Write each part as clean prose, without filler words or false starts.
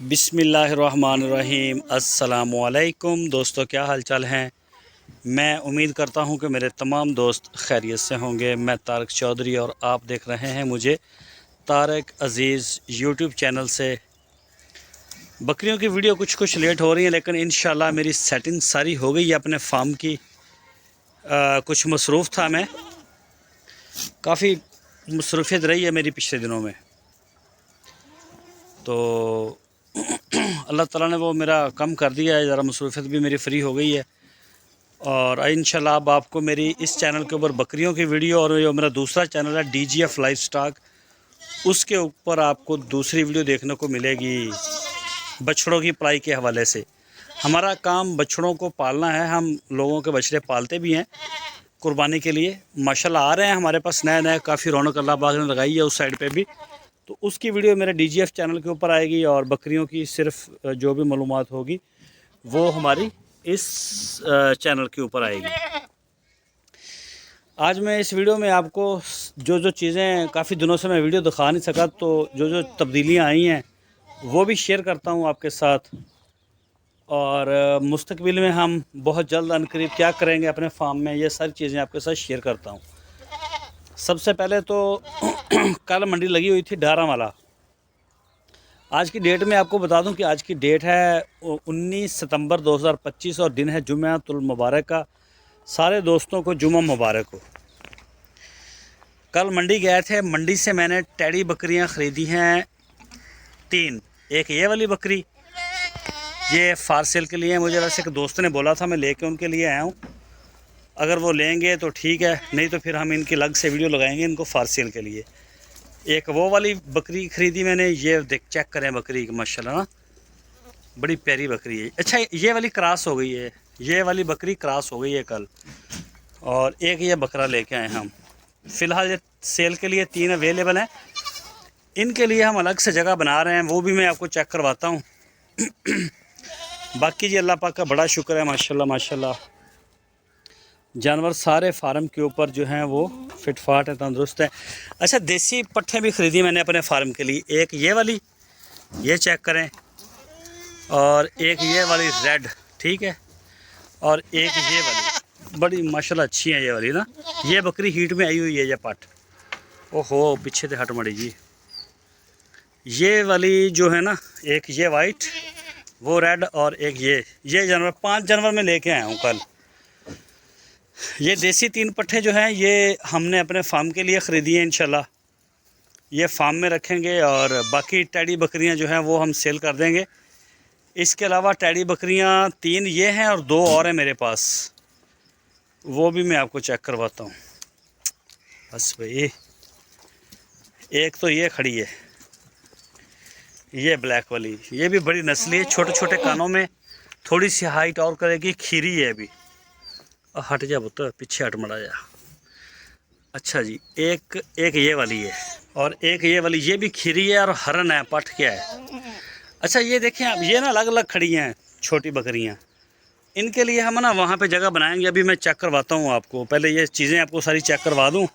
बिस्मिल्लाहिर्रहमानिर्रहीम। अस्सलामुअलैकुम दोस्तों, क्या हाल चाल हैं। मैं उम्मीद करता हूं कि मेरे तमाम दोस्त खैरियत से होंगे। मैं तारक चौधरी और आप देख रहे हैं मुझे तारक अज़ीज़ यूट्यूब चैनल से। बकरियों की वीडियो कुछ लेट हो रही है, लेकिन इंशाल्लाह मेरी सेटिंग सारी हो गई है अपने फार्म की। कुछ मसरूफ़ था मैं, काफ़ी मसरूफियत रही है मेरी पिछले दिनों में, तो अल्लाह ताला ने वो मेरा कम कर दिया है। ज़रा मसरूफियत भी मेरी फ्री हो गई है। और इंशाल्लाह अब आपको मेरी इस चैनल के ऊपर बकरियों की वीडियो, और जो मेरा दूसरा चैनल है DGF लाइफ स्टॉक, उसके ऊपर आपको दूसरी वीडियो देखने को मिलेगी बछड़ों की पलाई के हवाले से। हमारा काम बछड़ों को पालना है। हम लोगों के बछड़े पालते भी हैं कुर्बानी के लिए। माशाल्लाह आ रहे हैं हमारे पास नए नए, काफ़ी रौनक अल्लाह पाक ने लगाई है उस साइड पे भी। तो उसकी वीडियो मेरे DGF चैनल के ऊपर आएगी, और बकरियों की सिर्फ जो भी मालूमात होगी वो हमारी इस चैनल के ऊपर आएगी। आज मैं इस वीडियो में आपको जो चीज़ें काफ़ी दिनों से मैं वीडियो दिखा नहीं सका, तो जो तब्दीलियां आई हैं वो भी शेयर करता हूं आपके साथ। और मुस्तकबिल में हम बहुत जल्द अनकरीब क्या करेंगे अपने फार्म में, ये सारी चीज़ें आपके साथ शेयर करता हूं। सबसे पहले तो कल मंडी लगी हुई थी डारावाला। आज की डेट में आपको बता दूं कि आज की डेट है 19 सितंबर 2025 और दिन है जुम्मतुल मुबारक का। सारे दोस्तों को जुम्मा मुबारक हो। कल मंडी गए थे, मंडी से मैंने टैडी बकरियां ख़रीदी हैं 3। एक ये वाली बकरी, ये फार सेल के लिए है। मुझे वैसे एक दोस्त ने बोला था, मैं लेके उनके लिए आया हूँ। अगर वो लेंगे तो ठीक है, नहीं तो फिर हम इनकी अलग से वीडियो लगाएंगे इनको फार सेल के लिए। एक वो वाली बकरी ख़रीदी मैंने, ये देख चेक करें बकरी माशाल्लाह ना, बड़ी प्यारी बकरी है। अच्छा, ये वाली क्रॉस हो गई है, ये वाली बकरी क्रॉस हो गई है कल। और एक ये बकरा लेके आए हम। फ़िलहाल ये सेल के लिए 3 अवेलेबल हैं। इनके लिए हम अलग से जगह बना रहे हैं, वो भी मैं आपको चेक करवाता हूँ। बाकी जी अल्लाह पाक का बड़ा शुक्र है, माशाल्लाह माशाल्लाह। जानवर सारे फार्म के ऊपर जो हैं वो फिट फाट है, तंदुरुस्त है। अच्छा, देसी पट्ठे भी ख़रीदी मैंने अपने फार्म के लिए। एक ये वाली, ये चेक करें, और एक ये वाली रेड, ठीक है, और एक ये वाली बड़ी माशाल्लाह अच्छी है ये वाली ना। ये बकरी हीट में आई हुई है, ये पट। ओहो, पीछे से हट मड़ी जी। ये वाली जो है ना, एक ये वाइट, वो रेड, और एक ये जानवर 5 जानवर में लेके आया हूँ कल। ये देसी 3 पट्ठे जो हैं ये हमने अपने फार्म के लिए ख़रीदी हैं। इंशाल्लाह ये फार्म में रखेंगे, और बाकी टैडी बकरियां जो हैं वो हम सेल कर देंगे। इसके अलावा टैडी बकरियां 3 ये हैं, और 2 और हैं मेरे पास, वो भी मैं आपको चेक करवाता हूँ। बस भाई, एक तो ये खड़ी है, ये ब्लैक वाली, ये भी बड़ी नस्ली है। छोटे छोटे कानों में, थोड़ी सी हाइट और करेगी, खीरी है अभी। हट जा पुत्र, पीछे हट मड़ा जा। अच्छा जी, एक ये वाली है, और एक ये वाली, ये भी खीरी है और हरन है, पट क्या है। अच्छा, ये देखें आप, ये ना अलग अलग खड़ी हैं छोटी बकरियां। इनके लिए हम ना वहाँ पे जगह बनाएंगे। अभी मैं चेक करवाता हूँ आपको, पहले ये चीज़ें आपको सारी चेक करवा दूँ।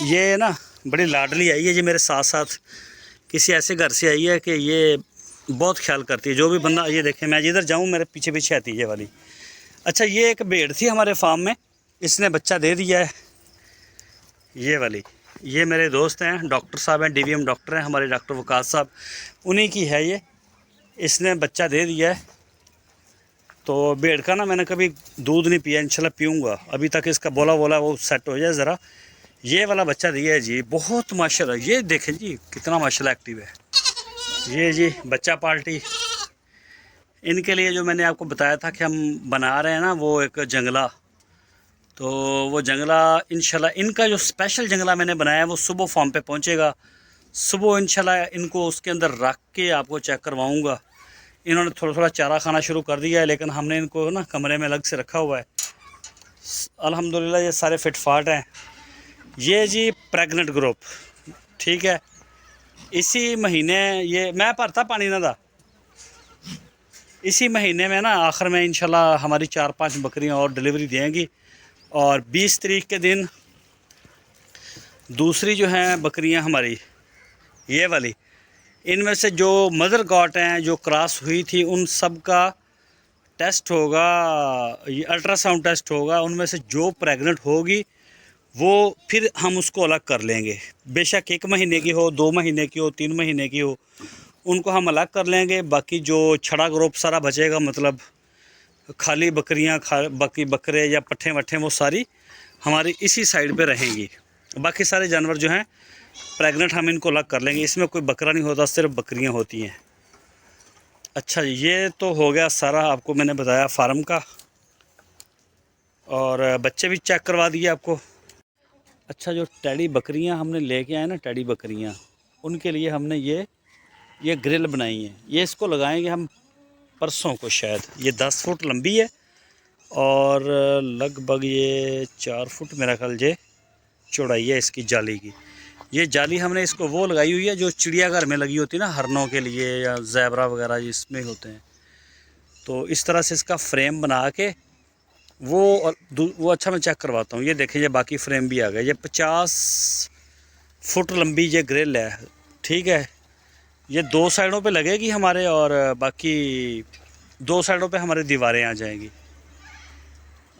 ये ना बड़ी लाडली आई है, ये मेरे साथ साथ किसी ऐसे घर से आई है कि ये बहुत ख्याल करती है। जो भी बंदा, ये देखें, मैं जिधर जाऊँ मेरे पीछे पीछे आती है ये वाली। अच्छा, ये एक भेड़ थी हमारे फार्म में, इसने बच्चा दे दिया है, ये वाली। ये मेरे दोस्त हैं, डॉक्टर साहब हैं, DVM डॉक्टर हैं हमारे, डॉक्टर वकास साहब, उन्हीं की है ये। इसने बच्चा दे दिया है। तो भेड़ का ना मैंने कभी दूध नहीं पिया, इंशाल्लाह पीऊँगा। अभी तक इसका बोला वो सेट हो जाए ज़रा। ये वाला बच्चा दिया है जी, बहुत माशाल्लाह। ये देखें जी कितना माशाल्लाह एक्टिव है ये जी, बच्चा पार्टी। इनके लिए जो मैंने आपको बताया था कि हम बना रहे हैं ना वो एक जंगला, तो वो जंगला इंशाल्लाह, इनका जो स्पेशल जंगला मैंने बनाया है वो सुबह फार्म पे पहुंचेगा। सुबह इंशाल्लाह इनको उसके अंदर रख के आपको चेक करवाऊंगा। इन्होंने थोड़ा थोड़ा चारा खाना शुरू कर दिया है, लेकिन हमने इनको ना कमरे में अलग से रखा हुआ है। अल्हम्दुलिल्लाह ये सारे फिट फाट हैं। ये जी प्रेगनेंट ग्रुप, ठीक है। इसी महीने ये मैं भरता पानी ना था, इसी महीने में ना आखिर में इंशाल्लाह हमारी 4-5 बकरियां और डिलीवरी देंगी। और 20 तारीख के दिन दूसरी जो हैं बकरियां हमारी, ये वाली, इनमें से जो मदर गॉट हैं जो क्रॉस हुई थी उन सब का टेस्ट होगा, ये अल्ट्रासाउंड टेस्ट होगा। उनमें से जो प्रेग्नेंट होगी वो फिर हम उसको अलग कर लेंगे। बेशक 1 महीने की हो, 2 महीने की हो, 3 महीने की हो, उनको हम अलग कर लेंगे। बाकी जो छड़ा ग्रुप सारा बचेगा, मतलब खाली बकरियां, बाकी बकरे या पट्ठे वट्ठे, वो सारी हमारी इसी साइड पे रहेंगी। बाकी सारे जानवर जो हैं प्रेग्नेंट हम इनको अलग कर लेंगे। इसमें कोई बकरा नहीं होता, सिर्फ बकरियां होती हैं। अच्छा, ये तो हो गया सारा, आपको मैंने बताया फार्म का, और बच्चे भी चेक करवा दिए आपको। अच्छा, जो टेडी बकरियां हमने लेके आए ना, टेडी बकरियां, उनके लिए हमने ये ग्रिल बनाई है। ये इसको लगाएंगे हम परसों को शायद। ये 10 फुट लंबी है और लगभग ये 4 फुट मेरा ख्याल ये चौड़ाई है इसकी जाली की। ये जाली हमने इसको वो लगाई हुई है जो चिड़ियाघर में लगी होती है ना, हरनों के लिए या ज़ेबरा वगैरह इसमें होते हैं। तो इस तरह से इसका फ्रेम बना के वो अच्छा मैं चेक करवाता हूँ। ये देखें, ये बाकी फ्रेम भी आ गया। ये 50 फुट लंबी ये ग्रिल है, ठीक है। ये 2 साइडों पे लगेगी हमारे, और बाकी 2 साइडों पे हमारी दीवारें आ जाएंगी।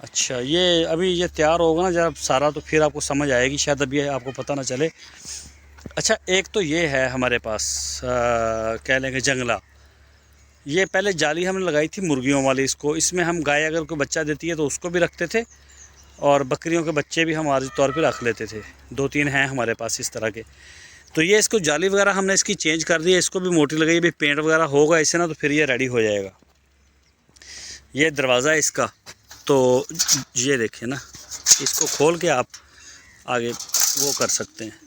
अच्छा, ये अभी ये तैयार होगा ना जब सारा, तो फिर आपको समझ आएगी, शायद अभी आपको पता ना चले। अच्छा, एक तो ये है हमारे पास कह लेंगे जंगला। ये पहले जाली हमने लगाई थी मुर्गियों वाली, इसमें हम गाय अगर कोई बच्चा देती है तो उसको भी रखते थे, और बकरियों के बच्चे भी हम आर्जी तौर पे रख लेते थे। 2-3 हैं हमारे पास इस तरह के। तो ये इसको जाली वगैरह हमने इसकी चेंज कर दी है, इसको भी मोटी लगाई, भी पेंट वगैरह होगा इससे ना, तो फिर ये रेडी हो जाएगा। ये दरवाज़ा है इसका, तो ये देखें ना, इसको खोल के आप आगे वो कर सकते हैं।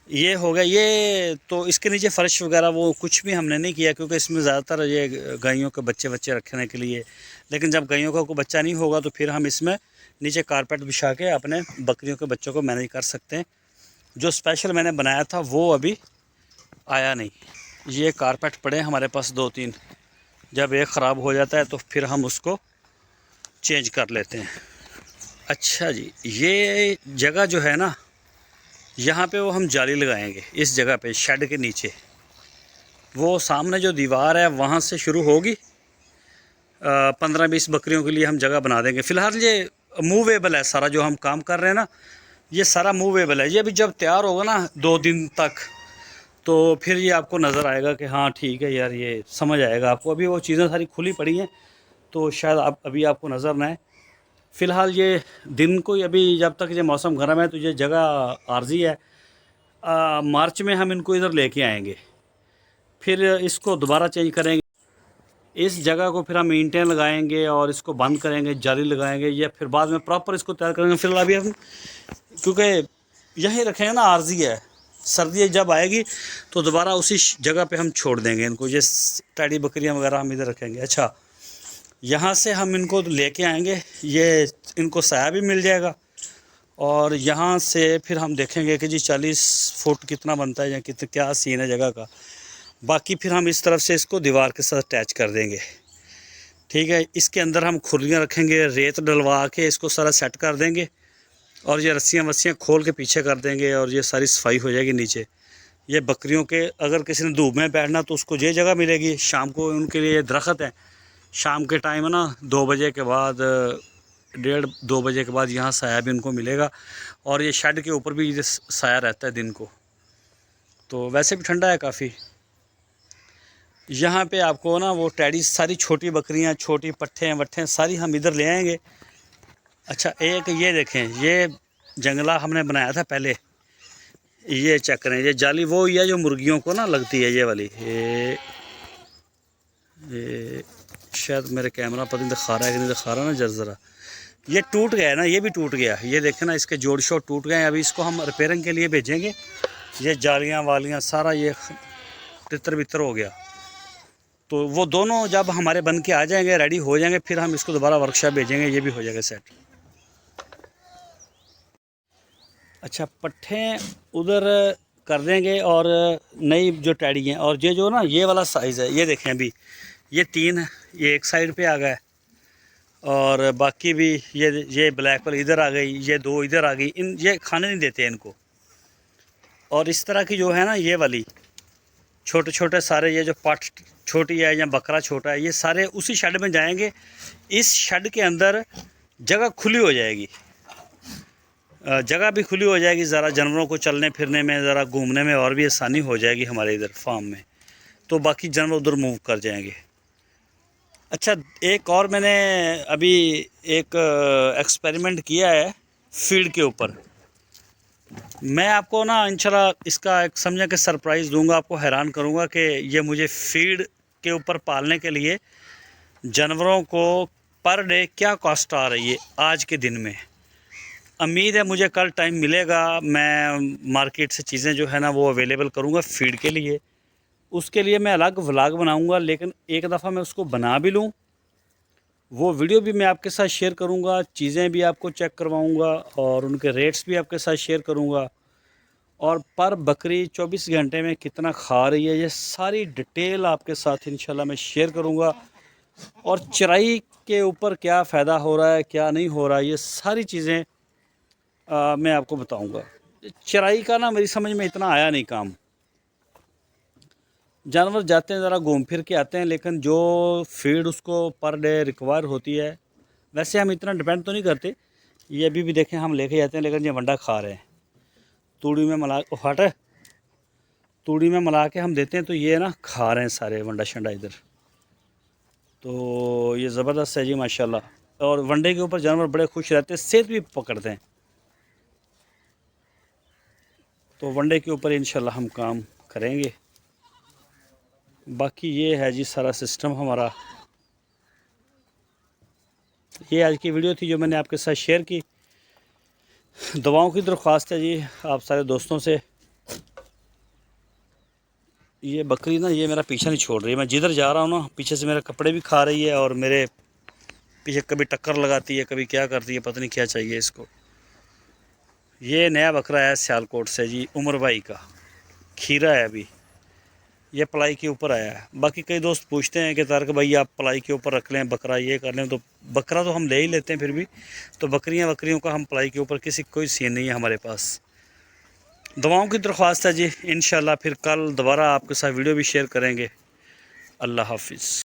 ये हो गया। ये तो इसके नीचे फ़र्श वगैरह वो कुछ भी हमने नहीं किया, क्योंकि इसमें ज़्यादातर ये गायों के बच्चे रखने के लिए। लेकिन जब गायों का कोई बच्चा नहीं होगा तो फिर हम इसमें नीचे कारपेट बिछा के अपने बकरियों के बच्चों को मैनेज कर सकते हैं। जो स्पेशल मैंने बनाया था वो अभी आया नहीं। ये कारपेट पड़े हमारे पास 2-3, जब एक ख़राब हो जाता है तो फिर हम उसको चेंज कर लेते हैं। अच्छा जी, ये जगह जो है ना, यहाँ पे वो हम जाली लगाएंगे इस जगह पे, शेड के नीचे। वो सामने जो दीवार है वहाँ से शुरू होगी। 15-20 बकरियों के लिए हम जगह बना देंगे। फ़िलहाल ये मूवेबल है सारा, जो हम काम कर रहे हैं ना ये सारा मूवेबल है। ये भी जब तैयार होगा ना 2 दिन तक, तो फिर ये आपको नज़र आएगा कि हाँ ठीक है यार, ये समझ आएगा आपको। अभी वो चीज़ें सारी खुली पड़ी हैं तो शायद अभी आपको नज़र ना आए। फ़िलहाल ये दिन को अभी जब तक ये मौसम गर्म है तो ये जगह आर्जी है। मार्च में हम इनको इधर लेके आएंगे, फिर इसको दोबारा चेंज करेंगे। इस जगह को फिर हम ईंटें लगाएंगे और इसको बंद करेंगे, जाली लगाएंगे, या फिर बाद में प्रॉपर इसको तैयार करेंगे। फिलहाल अभी हम क्योंकि यहीं रखेंगे ना, आर्जी है, सर्दी जब आएगी तो दोबारा उसी जगह पे हम छोड़ देंगे इनको। ये टेडी बकरियां वगैरह हम इधर रखेंगे। अच्छा, यहाँ से हम इनको लेके आएंगे, ये इनको साया भी मिल जाएगा, और यहाँ से फिर हम देखेंगे कि जी 40 फुट कितना बनता है या कितना क्या सीन है जगह का। बाकी फिर हम इस तरफ से इसको दीवार के साथ अटैच कर देंगे, ठीक है। इसके अंदर हम खुर्लियाँ रखेंगे, रेत डलवा के इसको सारा सेट कर देंगे, और ये रस्सियाँ वस्सियाँ खोल के पीछे कर देंगे, और ये सारी सफाई हो जाएगी नीचे। ये बकरियों के अगर किसी ने धूप में बैठना तो उसको ये जगह मिलेगी। शाम को उनके लिए दरख्त है, शाम के टाइम है ना 2 बजे के बाद, 1:30-2 बजे के बाद यहाँ साया भी उनको मिलेगा, और ये शेड के ऊपर भी साया रहता है दिन को, तो वैसे भी ठंडा है काफ़ी। यहाँ पे आपको ना वो टेडी सारी छोटी बकरियाँ, छोटी पट्ठे वट्ठे सारी हम इधर ले आएंगे। अच्छा, एक ये देखें, ये जंगला हमने बनाया था पहले, ये चेक करें, ये जाली वो ही है जो मुर्गियों को ना लगती है, ये वाली। ये शायद मेरे कैमरा पता नहीं दिखा रहा है कि नहीं दिखा रहा ना, ज़रा ये टूट गया है ना, ये भी टूट गया, ये देखें ना, इसके जोड़ शोड़ टूट गए हैं। अभी इसको हम रिपेयरिंग के लिए भेजेंगे। ये जालियाँ वालियाँ सारा ये तितर बितर हो गया, तो वो दोनों जब हमारे बन के आ जाएंगे, रेडी हो जाएंगे, फिर हम इसको दोबारा वर्कशॉप भेजेंगे, ये भी हो जाएगा सेट। अच्छा, पट्ठे उधर कर देंगे, और नई जो टैडी हैं, और ये जो ना ये वाला साइज़ है, ये देखें अभी ये 3 है, ये एक साइड पे आ गया, और बाकी भी ये ब्लैक वाली इधर आ गई, ये 2 इधर आ गई। ये खाने नहीं देते इनको। और इस तरह की जो है ना ये वाली, छोटे छोटे सारे ये जो पाठ छोटी है या बकरा छोटा है, ये सारे उसी शेड में जाएंगे। इस शेड के अंदर जगह खुली हो जाएगी, जगह भी खुली हो जाएगी, ज़रा जानवरों को चलने फिरने में, ज़रा घूमने में और भी आसानी हो जाएगी हमारे इधर फार्म में। तो बाकी जानवर उधर मूव कर जाएंगे। अच्छा, एक और मैंने अभी एक एक्सपेरिमेंट किया है फीड के ऊपर। मैं आपको ना इंशाल्लाह इसका एक समझा के सरप्राइज़ दूंगा, आपको हैरान करूंगा कि ये मुझे फीड के ऊपर पालने के लिए जानवरों को पर डे क्या कॉस्ट आ रही है आज के दिन में। उम्मीद है मुझे कल टाइम मिलेगा, मैं मार्केट से चीज़ें जो है ना वो अवेलेबल करूँगा फीड के लिए। उसके लिए मैं अलग व्लॉग बनाऊँगा, लेकिन एक दफ़ा मैं उसको बना भी लूँ, वो वीडियो भी मैं आपके साथ शेयर करूँगा, चीज़ें भी आपको चेक करवाऊँगा और उनके रेट्स भी आपके साथ शेयर करूँगा, और पर बकरी 24 घंटे में कितना खा रही है ये सारी डिटेल आपके साथ इंशाल्लाह मैं शेयर करूँगा। और चराई के ऊपर क्या फ़ायदा हो रहा है, क्या नहीं हो रहा है, ये सारी चीज़ें मैं आपको बताऊंगा। चराई का ना मेरी समझ में इतना आया नहीं काम। जानवर जाते हैं ज़रा घूम फिर के आते हैं, लेकिन जो फीड उसको पर डे रिक्वायर होती है, वैसे हम इतना डिपेंड तो नहीं करते। ये अभी भी देखें हम लेके जाते हैं, लेकिन ये वंडा खा रहे हैं। तूड़ी में मिला के हम देते हैं, तो ये ना खा रहे हैं सारे वंडा शंडा इधर। तो ये ज़बरदस्त है जी माशाल्लाह। और वंडे के ऊपर जानवर बड़े खुश रहते हैं, सेहत भी पकड़ते हैं। तो वनडे के ऊपर इंशाल्लाह हम काम करेंगे। बाकी ये है जी सारा सिस्टम हमारा। ये आज की वीडियो थी जो मैंने आपके साथ शेयर की। दवाओं की दरख्वास्त है जी आप सारे दोस्तों से। ये बकरी ना ये मेरा पीछा नहीं छोड़ रही है, मैं जिधर जा रहा हूँ ना पीछे से मेरे कपड़े भी खा रही है और मेरे पीछे कभी टक्कर लगाती है, कभी क्या करती है, पता नहीं क्या चाहिए इसको। ये नया बकरा है सियालकोट से जी, उमर भाई का, खीरा है अभी, ये पलाई के ऊपर आया है। बाकी कई दोस्त पूछते हैं कि तारक भाई आप पलाई के ऊपर रख लें बकरा, ये कर लें, तो बकरा तो हम ले ही लेते हैं, फिर भी तो बकरियों का हम पलाई के ऊपर कोई सीन नहीं है हमारे पास। दवाओं की दरख्वास्त है जी, इंशाल्लाह फिर कल दोबारा आपके साथ वीडियो भी शेयर करेंगे। अल्लाह हाफिज़।